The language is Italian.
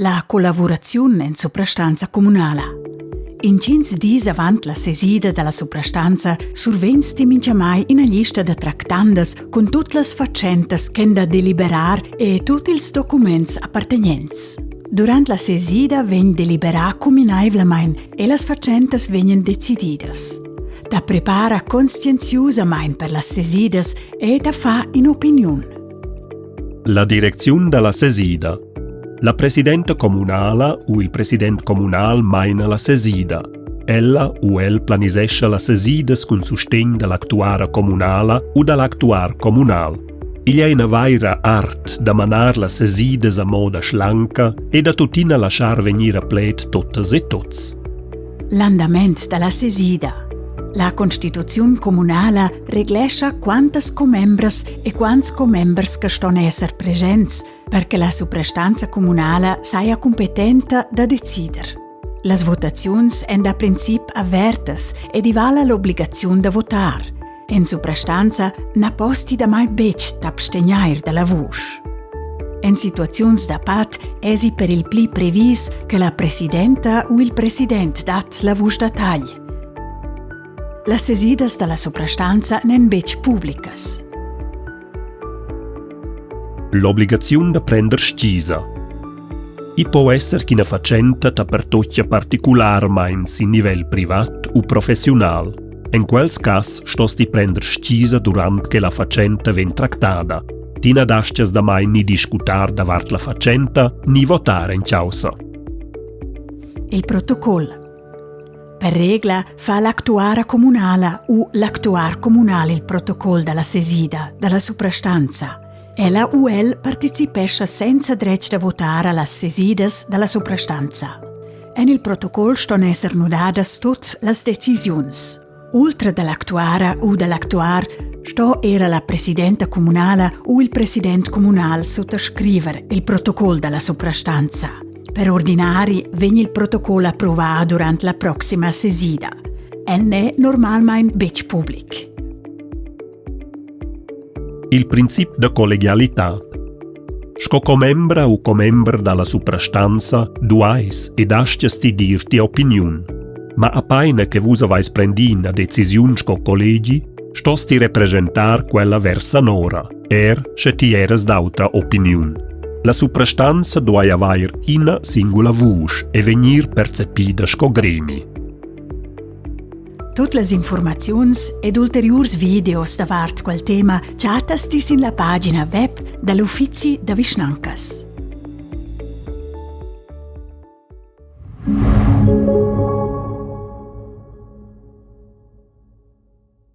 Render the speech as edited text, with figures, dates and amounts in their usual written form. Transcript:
La collaborazione in soprastanza comunale. In 5 dis avant la sesida della soprastanza survensti minchia in una lista de tractandas con tutte le faccentas che da deliberar e tutti i documenti appartenents. Durante la sesida ven deliberar cominaivlamain e le faccentas venien decididas. Da prepara conscienziosamain per le sesidas e da fa in opinione. La direzione della sesida. La presidente comunale o il presidente comunale maina la sesida. Ella o el planisesce la sesidas con sostegno dell'actuara comunale o dell'actuar comunale. Il è una vaira art da manar la sesidas a moda schlanca e da tutina lasciar venire a plet totes e tots. L'andamento della sesida. La Costituzione comunale reglescia quantas comembras e quants comembers che ston esser presents perché la soprastanza comunale sia competente da decider. Las votazions en da princip avertas e divala l'obbligazione da votar. In soprastanza na posti da mai bec d'absteniair dalla voce. In situazioni da pat esi per il pli previs che la presidenta o il president dat la voce da tagli. Le sesidas della soprastanza nen bec publicas. L'obbligazione da prender scisa. I può essere che una faccenda da pertocchia particolarmente in livello privat o professionale. In quels cas stos di prender scisa durante che la faccenda ven tractada. Tina dascias da mai ni discutar davart la faccenda ni votar in causa. Il protocollo. Per regola fa l'actuara comunale o l'actuar comunale il protocollo della sesida, della soprastanza. Ella o el partecipesce senza dretto da votare alle sesidas della soprastanza. En il protocollo ston esser nudadas tutte le decisioni. Oltre dall'actuara o dall'actuar, sto era la presidente comunale o il presidente comunale sottoscrivere il protocollo della soprastanza. Per ordinari viene il protocollo approvato durante la prossima sesida. El è normalmente bec pubblic. Il principio da collegialità. Sco comembra o comembra dalla soprastanza duais ed ascias di dirti opinion. Ma appena che vus avais prendin a decisiun sco collegi, stos ti representar quella versa nora, se ti eras d'autra opinion. La soprastanza duai avair ina singula voce e venir percepida sco gremi. Tutte le informazioni ed ulteriori videos davart quel tema chattas in la pagina web dell'Uffizi da Vischnancas.